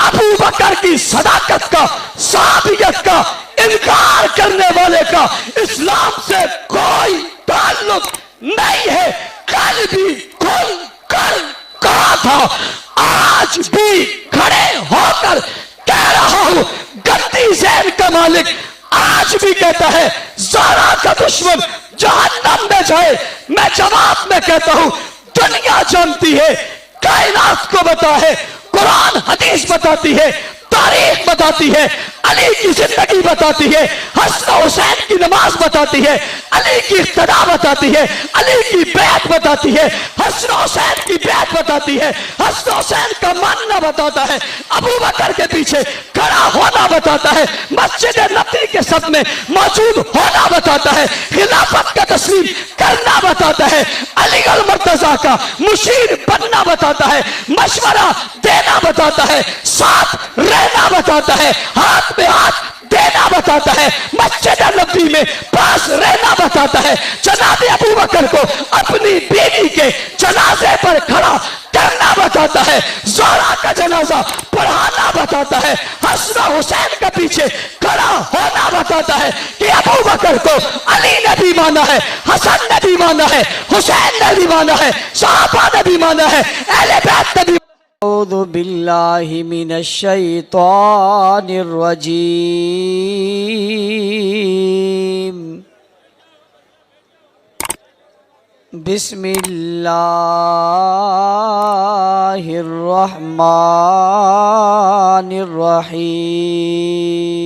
अबू बकर की सदाकत का, साबियत का इनकार करने वाले का इस्लाम से कोई ताल्लुक नहीं है। कल भी खुल कर कहा था, आज भी खड़े होकर कह रहा हूं, गद्दी ज़हन का मालिक आज भी कहता है ज़ारा का दुश्मन जहन्नम में जाए। मैं जवाब में कहता हूं, दुनिया जानती है, कायनात को पता है, कुरान हदीस बताती है, तारीख बताती है, अली की जिंदगी बताती है, हसन हुसैन की नमाज बताती है, अली की इक्तदा बताती है, अली की बैत बताती है, हसन हुसैन की बैत बताती है, हसन हुसैन का मानना बताता है, अबू बकर के पीछे खड़ा होना बताता है, मस्जिद नबी के सब में मौजूद होना बताता है, खिलाफत का तस्लीम करना बताता है, अली अल मुर्तजा का मुशीर बनना बताता है, मशवरा देना बताता है, साथ रहना बताता है, हाथ में हाथ देना बताता है, मस्जिद नबी में पास रहना बताता है, जनाब अबू बकर को अपनी बीवी के जनाजे पर खड़ा करना बताता है, ज़ोहरा का जनाजा पढ़ाना बताता है, हसन हुसैन के पीछे खड़ा होना बताता है कि अबू बकर को अली ने भी माना है, हसन ने भी माना है, हुसैन ने भी माना है, सहाबा ने भी माना है, अहले बैत ने भी। अऊज़ु बिल्लाहि मिनश शैतानिर रजीम। बिस्मिल्लाहिर रहमानिर रहीम।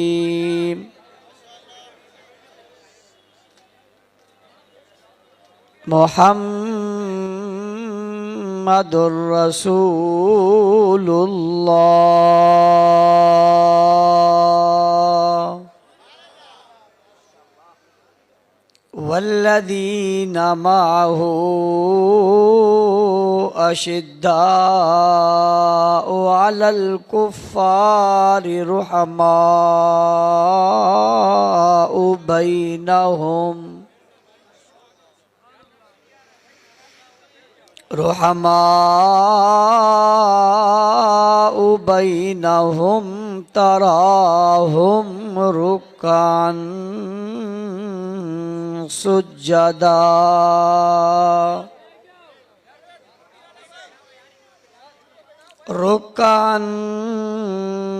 मुहम्मदुर रसूलुल्लाह वल्लज़ीना मअहू अशिद्दाउ अलल कुफ्फारि रुहमाउ बैनहुम तराहुम रुक्कान सुज्जदा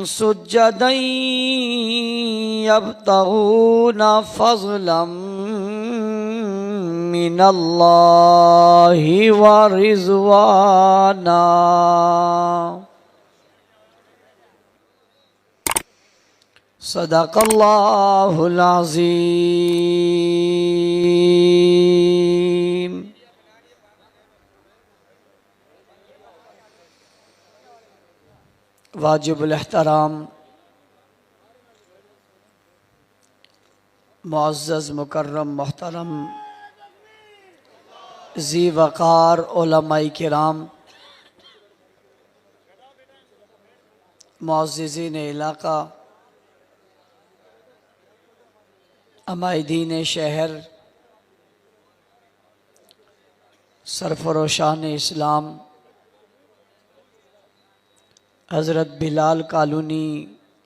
सुज्जदन यब्तगूना फज़लन मिनल्लाहि व रिज़वाना। सदक़ल्लाहुल अज़ीम। वाजिबुल एहतराम मुअज़्ज़ज़ मुकर्रम मोहतरम ज़ी वक़ार उलमाए किराम, मुअज़्ज़िज़ीन इलाक़ा, अमायदीन शहर, सरफरोशान इस्लाम, हज़रत बिलाल कॉलोनी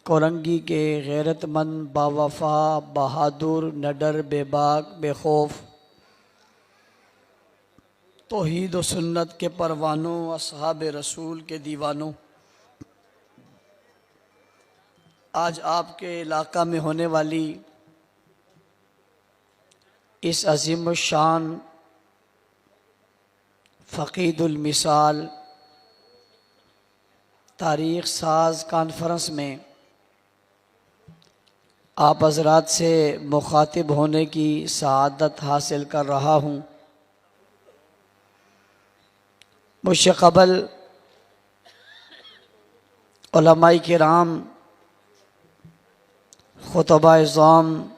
कोरंगी के गैरतमंद, बावफ़ा, बहादुर, नडर, बेबाक, बेखौफ तौहीद व सुन्नत के परवानों, असहाब रसूल के दीवानों, आज आपके इलाक़ा में होने वाली इस अज़ीम शान फ़क़ीदुल मिसाल तारीख़ साज कॉन्फ्रेंस में आप हज़रात से मुखातिब होने की सआदत हासिल कर रहा हूँ। मुझसे क़बल उलमाए किराम, खुतबाए इज़्ज़ाम,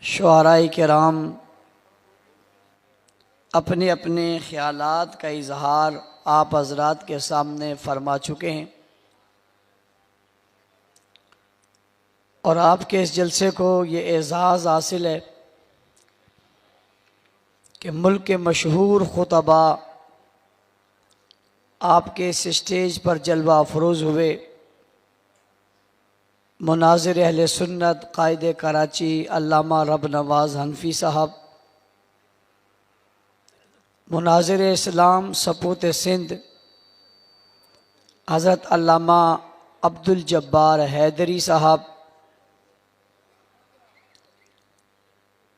शुअराए किराम अपने अपने ख़यालात का इजहार आप हज़रात के सामने फरमा चुके हैं और आपके इस जलसे को ये एज़ाज़ हासिल है कि मुल्क के मशहूर खुतबा आपके इस स्टेज पर जलवा अफरोज़ हुए मुनाज़िर अहले सुन्नत कायदे कराची अल्लामा रब नवाज़ हनफी साहब, मुनाज़िर इस्लाम सपूत सिंध हज़रत अल्लामा अब्दुल जब्बार हैदरी साहब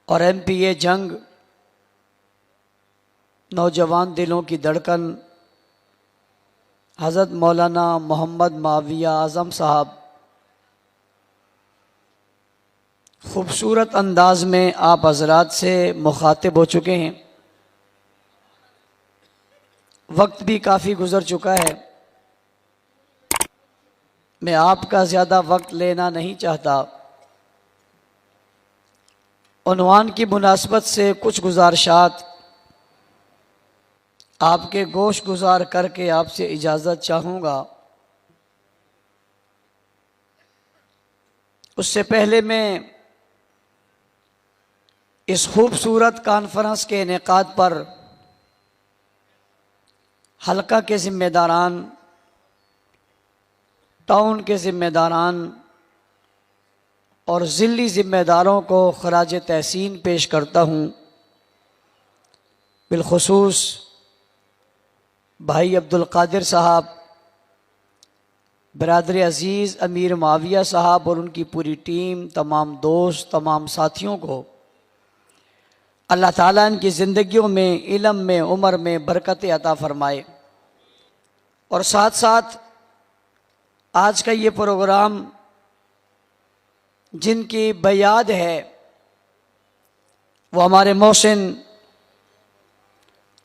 और MPA जंग नौजवान दिलों की धड़कन हज़रत मौलाना मोहम्मद माविया आज़म साहब, ख़ूबसूरत अंदाज में आप हज़रात से मुखातिब हो चुके हैं। वक्त भी काफ़ी गुज़र चुका है, मैं आपका ज़्यादा वक्त लेना नहीं चाहता। उन्वान की मुनासबत से कुछ गुज़ारिशात आपके गोश गुजार करके आपसे इजाज़त चाहूँगा। उससे पहले मैं इस खूबसूरत कॉन्फ्रेंस के इनेकाद पर हल्का के ज़िम्मेदारान, टाउन के ज़िम्मेदारान और ज़िली ज़िम्मेदारों को ख़राज तहसीन पेश करता हूँ। बिलख़ुसूस भाई अब्दुल कादिर साहब, बरादर अज़ीज़ अमीर माविया साहब और उनकी पूरी टीम, तमाम दोस्त, तमाम साथियों को अल्लाह ताला इनकी ज़िंदगियों में, इल्म में, उम्र में बरकत अता फ़रमाए। और साथ साथ आज का ये प्रोग्राम जिनकी बयाद है वो हमारे मोहसिन,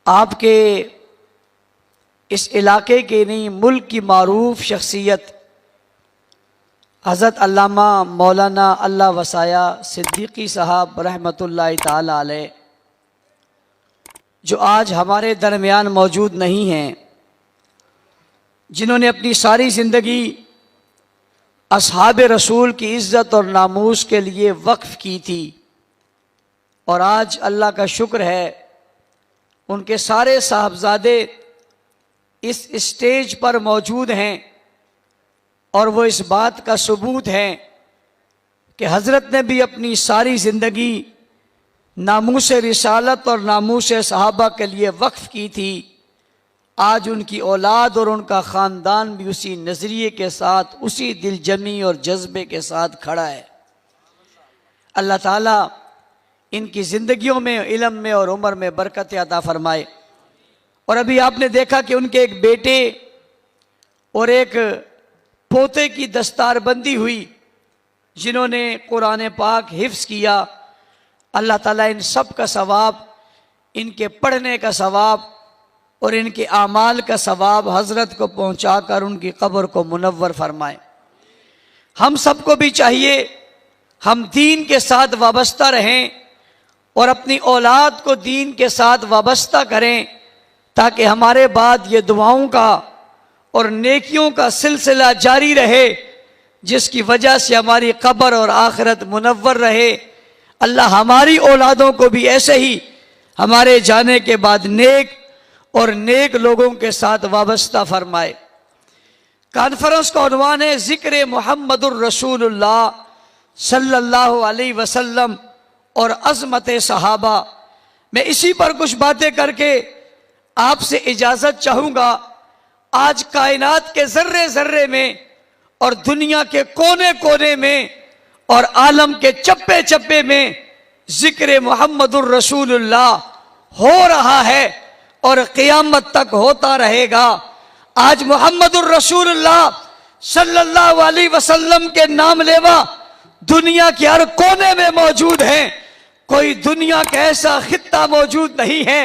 आपके इस इलाके के नहीं मुल्क की मारूफ शख्सियत हज़रत अल्लामा मौलाना अल्लाह वसाया सिद्दीकी साहब रहमतुल्लाहि ताला अलैह, जो आज हमारे दरमियान मौजूद नहीं हैं, जिन्होंने अपनी सारी ज़िंदगी असहाब रसूल की इज़्ज़त और नामूस के लिए वक्फ़ की थी। और आज अल्लाह का शुक्र है उनके सारे साहबजादे इस स्टेज पर मौजूद हैं और वो इस बात का सबूत है कि हज़रत ने भी अपनी सारी ज़िंदगी नामूस रिसालत और नामूस सहाबा के लिए वक्फ़ की थी। आज उनकी औलाद और उनका ख़ानदान भी उसी नज़रिए के साथ, उसी दिलजमी और जज्बे के साथ खड़ा है। अल्लाह ताला इनकी ज़िंदगियों में, इल्म में और उम्र में बरकत अता फ़रमाए। और अभी आपने देखा कि उनके एक बेटे और एक पोते की दस्तारबंदी हुई, जिन्होंने कुरान पाक हिफ्ज़ किया। अल्लाह ताला इन सब का सवाब, इनके पढ़ने का सवाब और इनके आमाल का सवाब हज़रत को पहुँचाकर उनकी कब्र को मुनव्वर फरमाए। हम सबको भी चाहिए हम दीन के साथ वाबस्ता रहें और अपनी औलाद को दीन के साथ वाबस्ता करें, ताकि हमारे बाद ये दुआओं का और नेकियों का सिलसिला जारी रहे, जिसकी वजह से हमारी कब्र और आखिरत मुनव्वर रहे। अल्लाह हमारी औलादों को भी ऐसे ही हमारे जाने के बाद नेक और नेक लोगों के साथ वाबस्ता फरमाए। कॉन्फ्रेंस का उन्वान है ज़िक्र मुहम्मदुर रसूलुल्लाह सल्लल्लाहु अलैहि वसल्लम और अज़मत सहाबा। मैं इसी पर कुछ बातें करके आपसे इजाज़त चाहूँगा। आज कायनात के ज़र्रे ज़र्रे में और दुनिया के कोने कोने में और आलम के चप्पे चप्पे में ज़िक्र मुहम्मदुर रसूलुल्लाह हो रहा है और क़यामत तक होता रहेगा। आज मुहम्मदुर रसूलुल्लाह सल्लल्लाहु अलैहि वसल्लम के नाम लेवा दुनिया के हर कोने में मौजूद हैं। कोई दुनिया का ऐसा खित्ता मौजूद नहीं है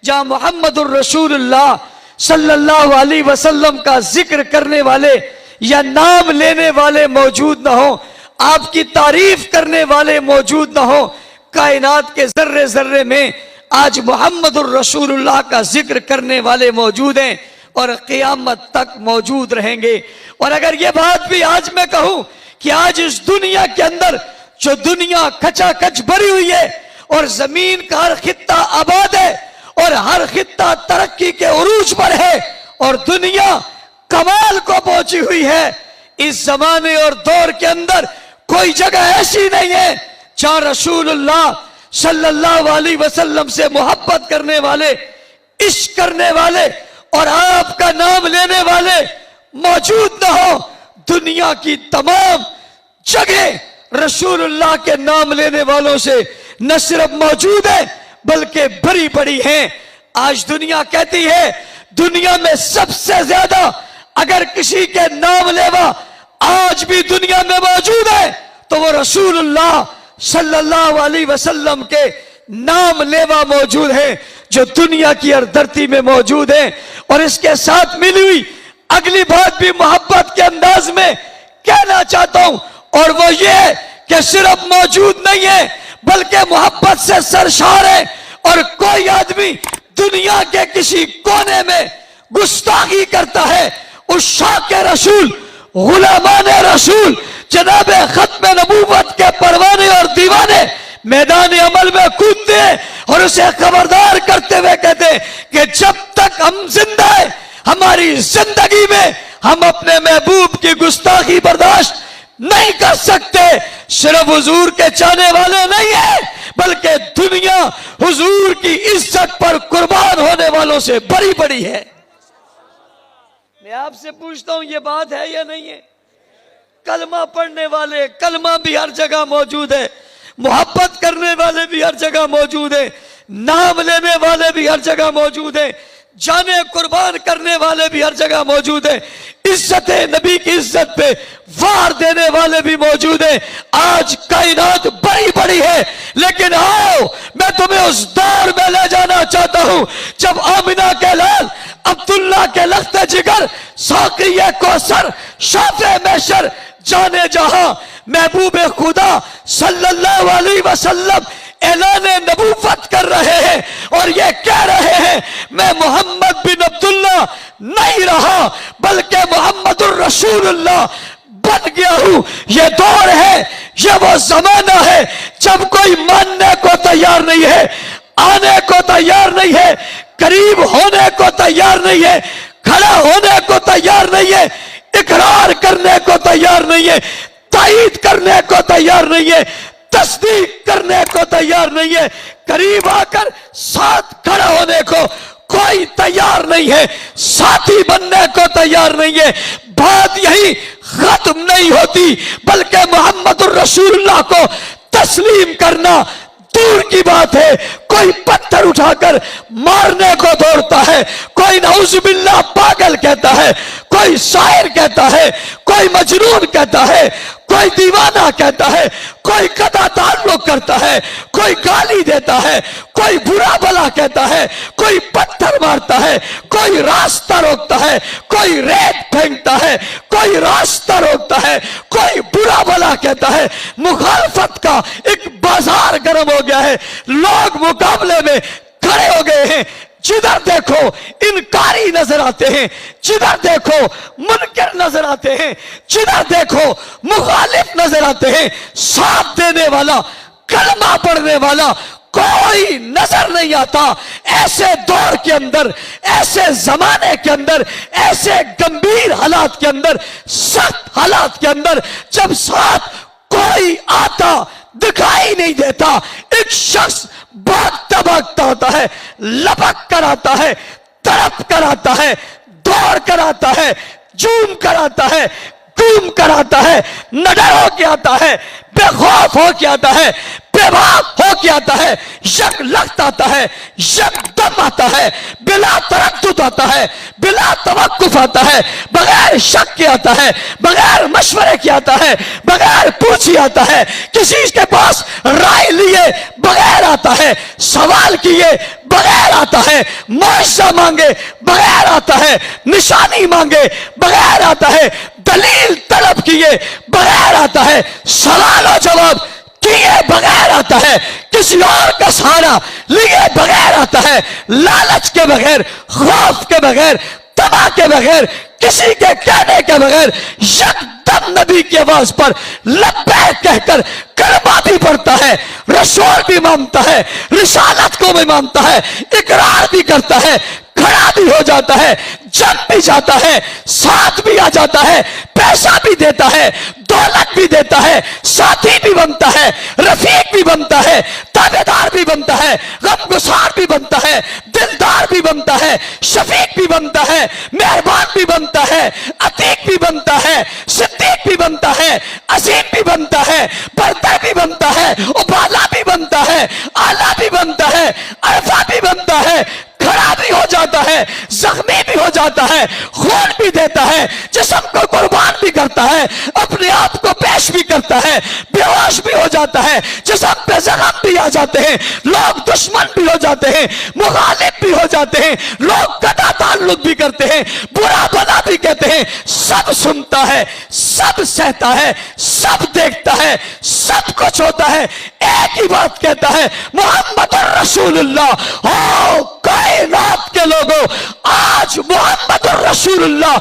जहां मुहम्मदुर रसूलुल्लाह सल्लल्लाहु अलैहि वसल्लम का जिक्र करने वाले या नाम लेने वाले मौजूद न हो, आपकी तारीफ करने वाले मौजूद न हो। कायनात के जर्रे जर्रे में आज मुहम्मदुर रसूलुल्लाह का जिक्र करने वाले मौजूद हैं और क़यामत तक मौजूद रहेंगे। और अगर ये बात भी आज मैं कहूं कि आज इस दुनिया के अंदर जो दुनिया खचाखच भरी हुई है और जमीन का हर खित्ता आबाद है और हर खित्ता तरक्की के उरूज पर है, और दुनिया कमाल को पहुंची हुई है। इस जमाने और दौर के अंदर कोई जगह ऐसी नहीं है जहां रसूलुल्लाह सल्लल्लाहु अलैहि वसल्लम से मोहब्बत करने वाले, इश्क करने वाले और आपका नाम लेने वाले मौजूद न हो। दुनिया की तमाम जगह रसूलुल्लाह के नाम लेने वालों से न सिर्फ मौजूद है बल्कि भरी पड़ी हैं। आज दुनिया कहती है दुनिया में सबसे ज्यादा अगर किसी के नाम लेवा आज भी दुनिया में मौजूद है तो वो रसूलुल्लाह सल्लल्लाहु अलैहि वसल्लम के नाम लेवा मौजूद है, जो दुनिया की हर धरती में मौजूद है। और इसके साथ मिली हुई अगली बात भी मोहब्बत के अंदाज में कहना चाहता हूं, और वो ये कि सिर्फ मौजूद नहीं है बल्कि मोहब्बत से सरशार है। और कोई आदमी दुनिया के किसी कोने में गुस्ताखी करता है, उस शाह के रसूल, गुलामाने रसूल, जनाबे खत्म नबूवत के परवाने और दीवाने मैदान अमल में कूदते हैं और उसे खबरदार करते हुए कहते कि जब तक हम जिंदा है हमारी जिंदगी में हम अपने महबूब की गुस्ताखी बर्दाश्त नहीं कर सकते। सिर्फ हुजूर के चाहने वाले नहीं है बल्कि दुनिया हुजूर की इज्जत पर कुर्बान होने वालों से बड़ी बड़ी है। मैं आपसे पूछता हूं ये बात है या नहीं है? कलमा पढ़ने वाले, कलमा भी हर जगह मौजूद है, मोहब्बत करने वाले भी हर जगह मौजूद है, नाम लेने वाले भी हर जगह मौजूद है, जाने कुर्बान करने वाले भी हर जगह मौजूद है, इज्जत नबी की इज्जत पे वार देने वाले भी मौजूद है। आज कायनात बड़ी बड़ी है, लेकिन आओ मैं तुम्हें उस दौर में ले जाना चाहता हूं जब आमिना के लाल, अब्दुल्ला के लख्ते जिगर, साक़िये कौसर, शाफ़े महशर, जाने जहां महबूब खुदा सल्लल्लाहु अलैहि वसल्लम ऐलान नबूवत कर रहे हैं और ये कह रहे हैं मैं मोहम्मद बिन अब्दुल्ला नहीं रहा बल्कि मोहम्मदुर रसूलुल्लाह बन गया हूं। ये दौर है, ये वो जमाना है जब कोई मानने को तैयार नहीं है, आने को तैयार नहीं है, करीब होने को तैयार नहीं है, खड़ा होने को तैयार नहीं है, इकरार करने को तैयार नहीं है, तायीद करने को तैयार नहीं है, तस्दीक करने को तैयार नहीं है, करीब आकर साथ खड़ा होने को कोई तैयार नहीं है, साथी बनने को तैयार नहीं है। बात यही खत्म नहीं होती बल्कि मोहम्मदुर रसूलुल्लाह को तस्लीम करना दूर की बात है। कोई पत्थर उठाकर मारने को दौड़ता है, कोई नऊजुबिल्लाह पागल कहता है, कोई शायर कहता है, कोई मजनून कहता है, कोई दीवाना कहता है, कोई कदा ताल्लुक करता है, कोई गाली देता है, कोई बुरा भला कहता है, कोई पत्थर मारता है, कोई रास्ता रोकता है, कोई रेत फेंकता है, कोई रास्ता रोकता है, कोई बुरा भला कहता है। मुखालफत का एक बाजार गर्म हो गया है, लोग मुकाबले में खड़े हो गए हैं। जिधर देखो इनकारी नजर आते हैं, जिधर देखो मुनकर नजर आते हैं, जिधर देखो मुखालिफ नजर आते हैं, साथ देने वाला, कलमा पढ़ने वाला कोई नजर नहीं आता। ऐसे दौर के अंदर, ऐसे जमाने के अंदर, ऐसे गंभीर हालात के अंदर, सख्त हालात के अंदर जब साथ कोई आता दिखाई नहीं देता, एक शख्स भागता भागता होता है, लपक कर आता है, तड़प कर आता है, दौड़ कर आता है, झूम कर आता है, घूम कर आता है, नडर हो के आता है, बेखौफ हो के आता है, बेबाक हो के आता है, यक लख्त आता है, यकदम आता है, बिला तरद्दुद आता है, बिला तवक्कुफ आता है, बगैर शक के आता है, बगैर मशवरे के आता है, बगैर पूछे आता है, किसी के पास राय लिए बगैर आता है, सवाल किए बगैर आता है, मुआवजा मांगे बगैर आता है, निशानी मांगे बगैर आता है, दलील तलब किए बगैर आता है, सवाल और जवाब किए बगैर आता है, किसी और का सहारा लिए बगैर आता है, लालच के बगैर, खौफ के बगैर, तबाह के बगैर, किसी के कहने के बगैर यकदम तब नबी की आवाज पर लब्बैक कहकर कलमा भी पढ़ता है, रसूल भी मानता है, रिसालत को भी मानता है, इकरार भी करता है, खड़ा भी हो जाता है, जम भी जाता है, साथ भी आ जाता है, पैसा भी देता है, दौलत भी देता है, साथी भी बनता है, रफीक भी बनता है, ताबेदार भी बनता है, गमगुसार भी बनता है, दिलदार भी बनता है, शफीक भी बनता है, मेहरबान भी बनता है, अतीक भी बनता है, सिद्दीक भी बनता है, अजीम भी बनता है, बरतर भी बनता है, उबाला भी बनता है, आला भी बनता है, अरफा भी बनता है, खड़ा भी हो जाता है, जख्मी भी हो जाता है, खून भी देता है, जिस्म को कुर्बान भी करता है, अपने आप को पेश भी करता है, बेहोश भी हो जाता है, जिस्म पे जख्म भी आ जाते हैं, लोग दुश्मन भी हो जाते हैं, मुखालिफ भी हो जाते हैं, लोग कदा ताल्लुक भी करते हैं, बुरा भला भी कहते हैं, सब सुनता है, सब सहता है, सब देखता है, सब कुछ होता है, एक ही बात कहता है, मोहम्मद रसूलुल्लाह। हो कायनात के लोगों, आज मोहम्मद रसूलुल्लाह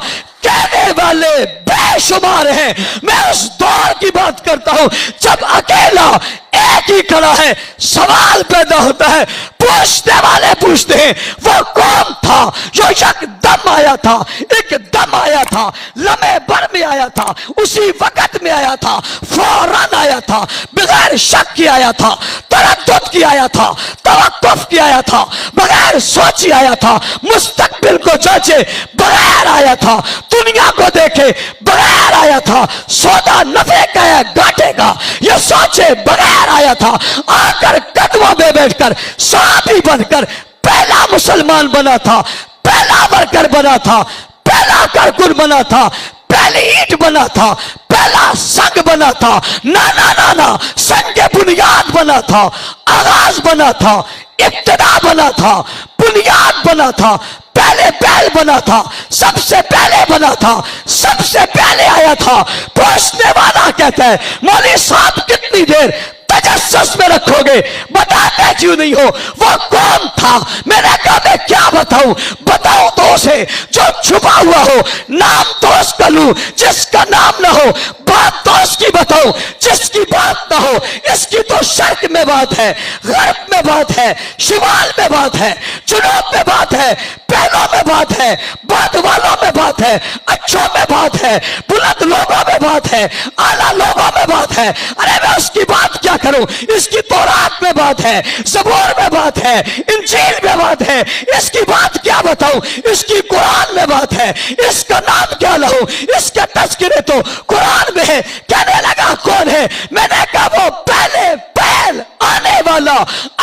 कहने वाले बेशुमार हैं। मैं उस दौर की बात करता हूं जब अकेला एक ही खड़ा है, सवाल पैदा होता है, पूछने वाले पूछते हैं वो कौन था जो एकदम आया था, एकदम आया था, लम्हे भर में आया था, उसी वक्त में आया था, फौरन आया था, बगैर शक की आया था, तरद्दुद की आया था, तवक्कुफ की आया था, बगैर सोची आया था, मुस्तकबिल को जांचे बगैर आया था, दुनिया को देखे बगैर आया था, सौदा नफे का है घाटे का ये सोचे बगैर आया था, आकर कदमों में बैठकर साथी बनकर पहला मुसलमान बना था, पहला वर्कर बना था, पहला कारकुन बना था, पहली ईंट बना था, पहला संग बना था, ना ना ना ना, संग के बुनियाद बना था, आगाज बना था, इब्तिदा बना था, बुनियाद बना था, पहले पहल बना था, सबसे पहले बना था, सबसे पहले आया था। पूछने वाला कहता है मौलवी साहब कितनी देर तजस्सुस में रखोगे, बताते क्यों नहीं हो वो कौन था? मैंने कहा मैं क्या बताऊं, बताऊं तो उसे जो छुपा हुआ हो, नाम तो उसका लूं जिसका नाम ना हो, बात तो उसकी बताऊं जिसकी बात ना हो। इसकी तो शर्क में बात है, गर्ब में बात है, शिमाल में बात है, जुनूब में बात है, पहलों में बात है, बाद वालों में बात है, अच्छों में बात है, बुलंद लोगों में बात है, आला लोगों में बात है। अरे मैं उसकी बात क्या करूं, इसकी तौरात में बात है, ज़बूर में बात है, इंजील में बात है, इसकी बात क्या बताऊं, इसकी कुरान में बात है, इसका नाम क्या लूं, इसके तज़किरे तो कुरान में है। कहने लगा कौन है? मैंने कहा वो पहले पहल आने वाला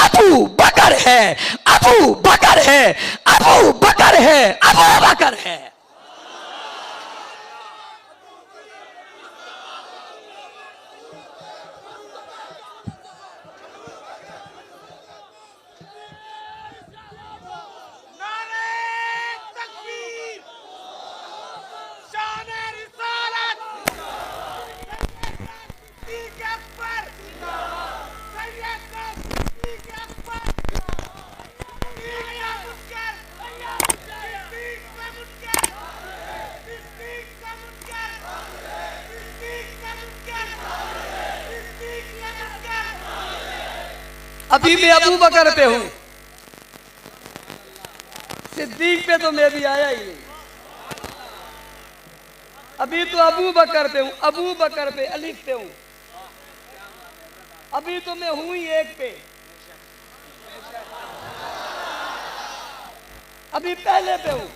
अबू बकर है, अबू बकर है, अबू बकर है, अबू बकर है। अभी मैं अबू बकर पे हूं, सिद्दीक पे तो मैं भी आया ही नहीं, अभी तो अबू बकर पे हूं, अबू बकर पे अलिफ पे हूं, अभी तो मैं हूं ही एक पे, अभी पहले पे हूं,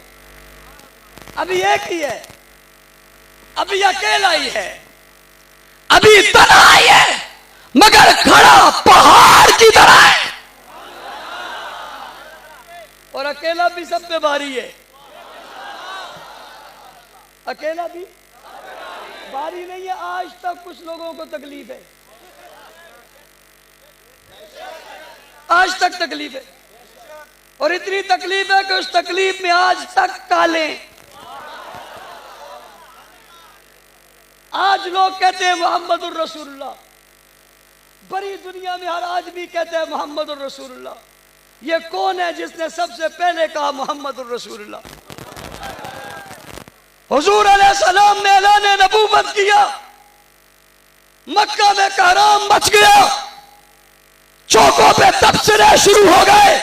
अभी एक ही है, अभी अकेला ही है, अभी तन्हा ही है मगर खड़ा पहाड़ की तरह है। और अकेला भी सब पे भारी है, अकेला भी भारी नहीं है। आज तक कुछ लोगों को तकलीफ है, आज तक तकलीफ है, और इतनी तकलीफ है कि उस तकलीफ में आज तक काले। आज लोग कहते हैं मोहम्मदुर रसूलुल्लाह, बड़ी दुनिया में हर आदमी कहता है मोहम्मदुर रसूलुल्लाह। ये कौन है जिसने सबसे पहले कहा मोहम्मदुर रसूलुल्लाह? हुजूर अलैहिस्सलाम ने ऐलान नबूवत हुकूमत किया, मक्का में कहराम मच गया, चौकों पे तबसरे शुरू हो गए,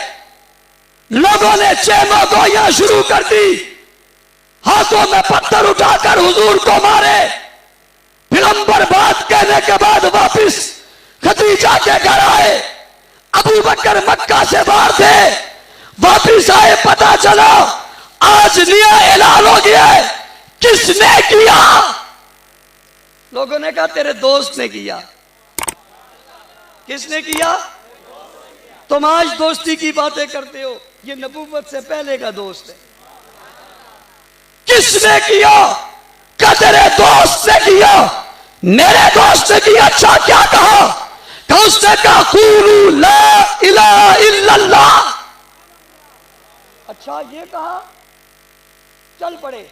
लोगों ने चेमा गोइयां शुरू कर दी, हाथों में पत्थर उठाकर हुजूर को मारे। पैगंबर बात कहने के बाद वापिस खदीजा के घर आए। अबू बकर मक्का से बाहर थे, वापिस आए, पता चला आज नया ऐलान हो गया है। किसने किया? लोगों ने कहा तेरे दोस्त ने किया। किसने किया? तुम आज दोस्ती की बातें करते हो, ये नबूवत से पहले का दोस्त है। किसने किया? क्या तेरे दोस्त ने किया? मेरे दोस्त ने किया। अच्छा क्या कहा? तो उसने कहा कुलू ला इलाहा इल्लल्लाह। अच्छा ये कहा, चल पड़े,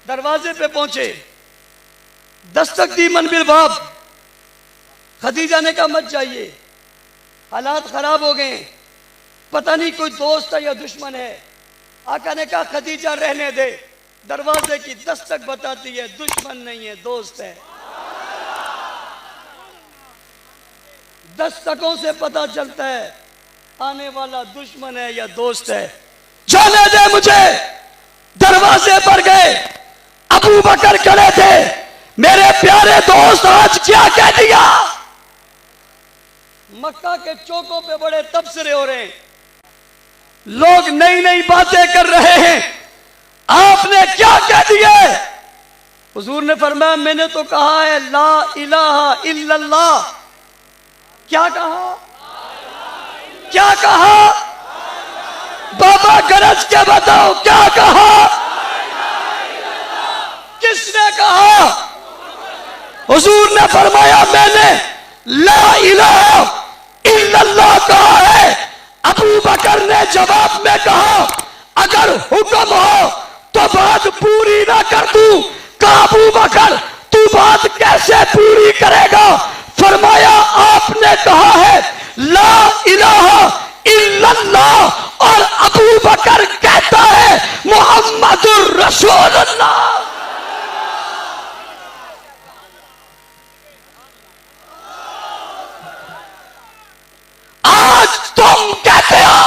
दरवाजे पे पहुंचे, दस्तक दी मनबिल बाब। खदीजा ने कहा मत जाइए, हालात खराब हो गए, पता नहीं कोई दोस्त है या दुश्मन है। आका ने कहा खदीजा रहने दे, दरवाजे की दस्तक बताती है दुश्मन नहीं है, दोस्त है। दस्तकों से पता चलता है आने वाला दुश्मन है या दोस्त है। जाने दे मुझे। दरवाजे पर गए, अबू बकर खड़े थे। मेरे प्यारे दोस्त आज क्या कह दिया? मक्का के चौकों पे बड़े तबसरे हो रहे हैं, लोग नई नई बातें कर रहे हैं। आपने क्या कह दिया? हुजूर ने फरमाया मैंने तो कहा है ला इलाहा इल्लल्लाह। क्या कहा? क्या कहा? बाबा गरज के बताओ क्या कहा? किसने कहा? हुजूर ने फरमाया मैंने ला इलाहा इल्लल्लाह कहा है। अबू बकर ने जवाब में कहा अगर हुक्म हो तो बात पूरी ना कर दूं। कहा अबू बकर तू बात कैसे पूरी करेगा? फरमाया आपने कहा है ला इलाहा इल्लल्लाह और अबू बकर कहता है मुहम्मदुर रसूलुल्लाह। आज तुम कहते हो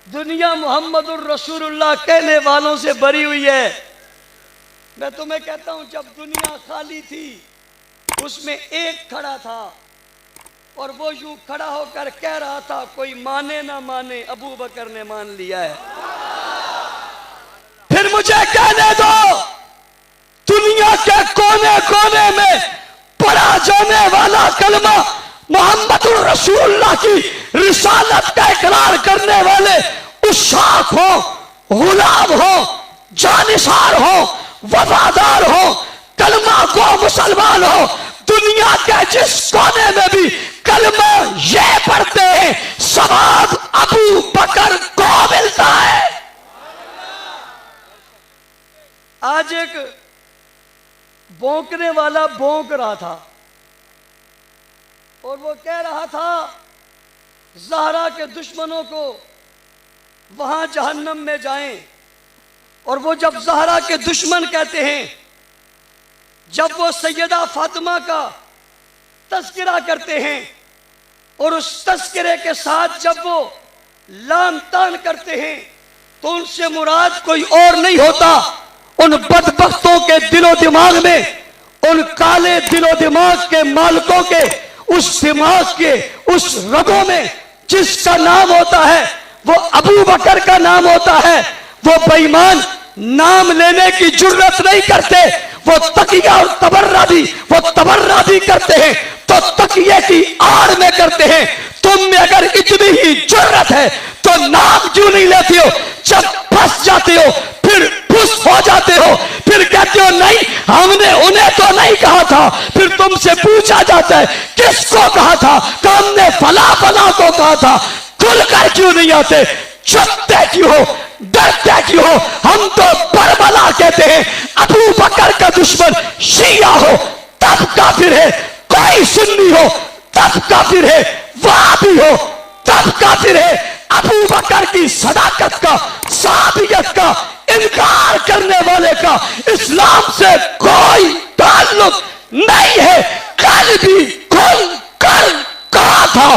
दुनिया मुहम्मदुर रसूलुल्लाह कहने वालों से भरी हुई है। मैं तुम्हें कहता हूं जब दुनिया खाली थी उसमें एक खड़ा था और वो यूं खड़ा होकर कह रहा था कोई माने ना माने अबू बकर ने मान लिया है। फिर मुझे कहने दो दुनिया के कोने कोने में पढ़ा जाने वाला कलमा मोहम्मदुर रसूलुल्लाह की रिसालत का इकरार करने वाले उशाक हो, गुलाम हो, जानिसार हो, वफादार हो, कलमा को मुसलमान हो, दुनिया के जिस कोने में भी कलमा ये पढ़ते हैं सवाब अबू बकर को मिलता है। आज एक भौंकने वाला भौंक रहा था और वो कह रहा था ज़हरा के दुश्मनों को वहां जहन्नम में जाएं। और वो जब ज़हरा के दुश्मन कहते हैं, जब वो सैयदा फातिमा का तज़किरा करते हैं और उस तज़किरे के साथ जब वो लान तान करते हैं तो उनसे मुराद कोई और नहीं होता उन बदबख्तों के दिलो दिमाग में, उन काले दिलो दिमाग के मालिकों के उस दिमाग के उस रगों में जिसका नाम होता है वो अबू बकर का नाम होता है। वो बेईमान नाम लेने की जुर्रत नहीं करते, वो तकिया और तबर्रा भी करते हैं तो तकिए की आड़ में करते हैं। तुम में अगर इतनी ही जुर्रत है तो नाम क्यों नहीं लेते हो? जब फंस जाते हो फिर फुस हो जाते हो, फिर कहते हो नहीं हमने उन्हें तो नहीं कहा था। फिर तुमसे पूछा जाता है किसको कहा था? तो हमने फला फला को कहा था। खुलकर क्यों नहीं आते? चुपते क्यों हो? डरते क्यों हो? हम तो बरबला कहते हैं। अबू बकर का दुश्मन शिया हो तब काफिर है, कोई सुन्नी हो तब काफिर है, वहाबी हो तब काफिर है। अबू बकर की सदाकत का, साबियत का इनकार करने वाले का का इस्लाम से कोई ताल्लुक नहीं है। कल भी खुल कर कहा था,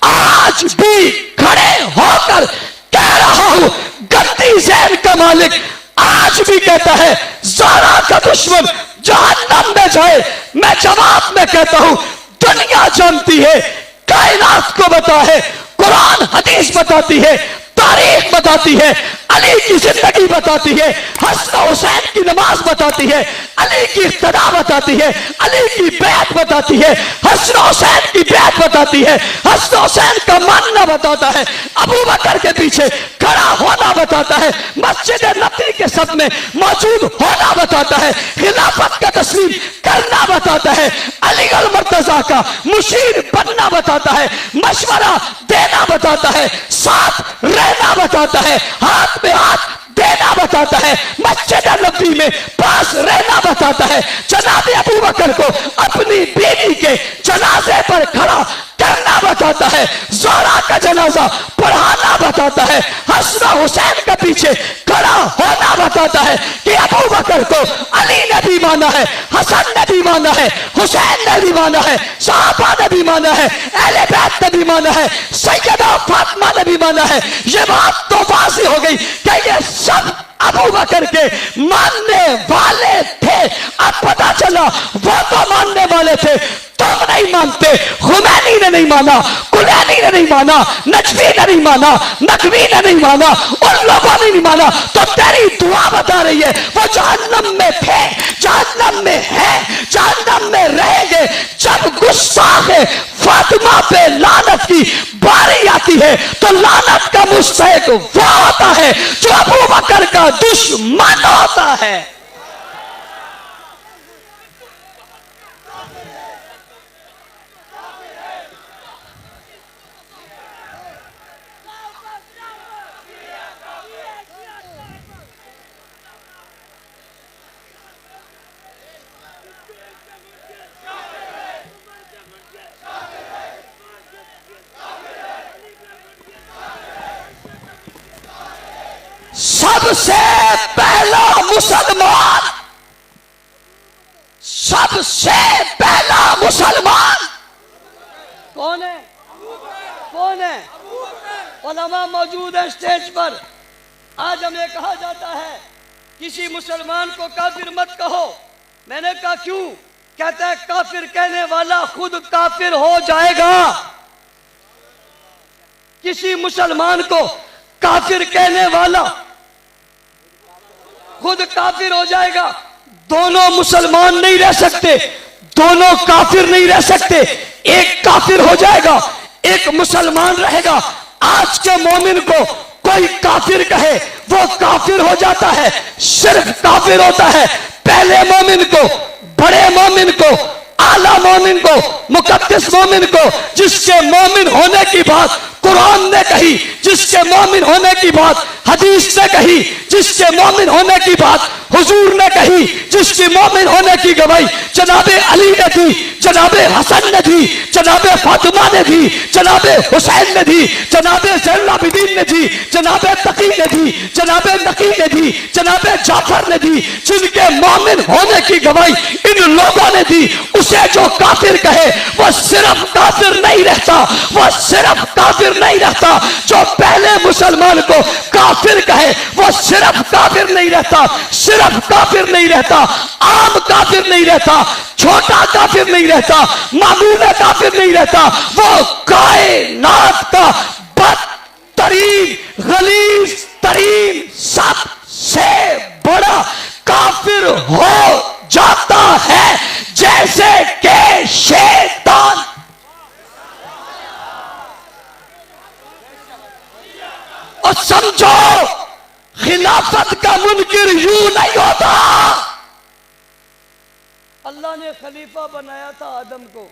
आज भी खड़े होकर कह रहा हूं, गद्दी ज़हन का मालिक आज भी कहता है ज़ारा का दुश्मन जहन्नम में जाए। मैं जवाब में कहता हूं, दुनिया जानती है, कायनात को पता है, कुरान हदीस बताती है, तारीख बताती है, अली की जिंदगी बताती है, हसन हुसैन की नमाज बताती है, अली की इक्तदा बताती है, अली की बैत बताती है, हसन हुसैन की बैत बताती है, हसन हुसैन का मानना बताता है, अबू बकर के पीछे खड़ा होना बताता है, मस्जिद नबी के सब में मौजूद होना बताता है, खिलाफत का तस्लीम करना बताता है, अली अल मुर्तजा का मुशीर बनना बताता है, मशवरा देना बताता है, साथ रहना बताता है, हाथ में हाथ देना बताता है, मस्जिद नबी में पास रहना बताता है, जनाब अबू बकर को अपनी बीवी के जनाजे पर खड़ा करना बताता है, ज़ोहरा का जनाजा पढ़ाना बताता है, हसन हुसैन के पीछे खड़ा होना बताता है कि अबू बकर को अली ने भी माना है, हसन ने भी माना है, हुसैन ने भी माना है, सहाबा ने भी माना है, अहले बैत ने भी माना है, सैयदा फातिमा ने भी माना है। ये बात तो वाज़ेह हो गई कि ये सब अबू बकर के मानने वाले थे। अब पता चला वो तो मानने वाले थे, तुम नहीं मानते। खुमैनी ने नहीं माना, कुलैनी ने नहीं माना, नजफी ने नहीं माना, नकवी ने नहीं माना, उन लोगों ने नहीं माना, तो तेरी दुआ बता रही है वो जहन्नम में थे, जहन्नम में है, जहन्नम में रहेंगे। जब गुस्सा है फातिमा पे लानत की बारी आती है तो लानत का मुस्तहिक वो होता है जो अबू बकर का दुश्मन होता है। सबसे पहला मुसलमान, सबसे पहला मुसलमान कौन है? कौन है? उलमा मौजूद है स्टेज पर। आज हमें कहा जाता है किसी मुसलमान को काफिर मत कहो। मैंने कहा क्यों? कहता है काफिर कहने वाला खुद काफिर हो जाएगा। किसी मुसलमान को काफिर कहने वाला खुद काफिर हो जाएगा। दोनों मुसलमान नहीं रह सकते, दोनों काफिर नहीं रह सकते। एक काफिर हो जाएगा, एक मुसलमान रहेगा। आज के मोमिन को कोई काफिर कहे वो काफिर हो जाता है, सिर्फ काफिर होता है। पहले मोमिन को, बड़े मोमिन को, आला मोमिन को, मुकद्दस मोमिन को, जिसके मोमिन होने की बात कुरान ने कही, जिसके मोमिन होने की बात हदीस ने कही, जिसके मोमिन होने की बात हुजूर ने कही, जिसकी मोमिन होने की गवाही जनाबे अली ने दी, जनाबे हसन ने दी, जनाबे फातिमा ने दी, जनाबे हुसैन ने दी, जनाबे ज़ैनुल आबिदीन ने दी, जनाबे तकी ने दी, जनाबे नकी ने दी, जनाबे जाफर ने दी, जिनके मोमिन होने की गवाही इन लोगों ने दी। उसे जो काफिर कहे वो सिर्फ काफिर नहीं रहता, वो सिर्फ काफिर नहीं रहता। जो पहले मुसलमान को काफिर कहे वो सिर्फ काफिर नहीं रहता, सिर्फ काफिर नहीं रहता, आम काफिर नहीं रहता, छोटा काफिर नहीं रहता, मामूली काफिर नहीं रहता। वो कायनात का बदतरीन, गलीज तरीन, सबसे बड़ा काफिर हो जाता है, जैसे के शैतान। और समझो खिलाफत का मुनकिर यूं नहीं होता। अल्लाह ने खलीफा बनाया था आदम को।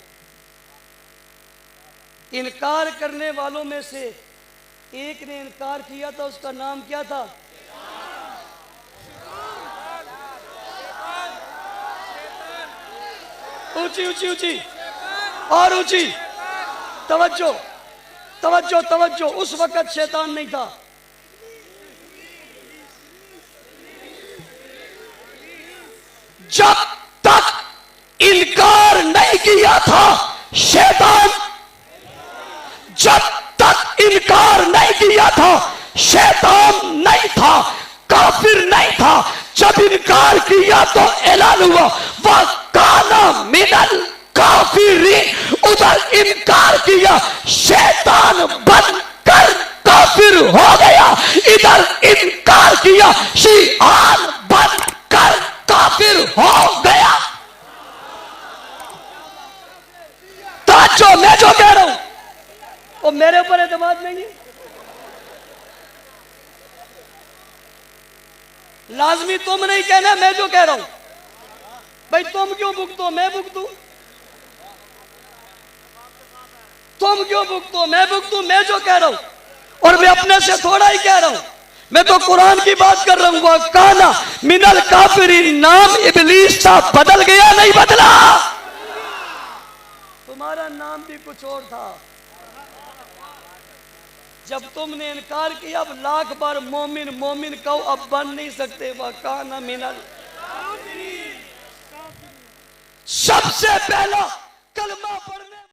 इनकार करने वालों में से एक ने इनकार किया था, उसका नाम क्या था? ऊंची ऊंची ऊंची और ऊंची, तवज्जो तवज्जो तवज्जो। उस वक्त शैतान नहीं था। जब तक इनकार नहीं किया था शैतान, जब तक इनकार नहीं किया था शैतान नहीं था, काफिर नहीं था। जब इनकार किया तो ऐलान हुआ वह काना मिनल काफिरीन। उधर इनकार किया शैतान बनकर काफिर हो गया, इधर इनकार किया शिआन बनकर काफिर हो गया। ताजो मैं जो कह रहा हूं वो मेरे ऊपर एतमाद नहीं है। लाजमी तुम नहीं कहना, मैं जो कह रहा हूं। भाई तुम क्यों भुगतो, मैं भुगतू? तुम क्यों भुगतो, मैं भुगतू? मैं जो कह रहा हूं, और मैं अपने से थोड़ा ही कह रहा हूं, मैं तो कुरान की बात कर रहा हूं। वह काना मिनल काफिरीन, नाम इबलीस था, बदल गया नहीं बदला? तुम्हारा नाम भी कुछ और था। जब तुमने इनकार किया, अब लाख बार मोमिन मोमिन कहो, अब बन नहीं सकते। वह काना मिनल। सबसे पहला कलमा पढ़ने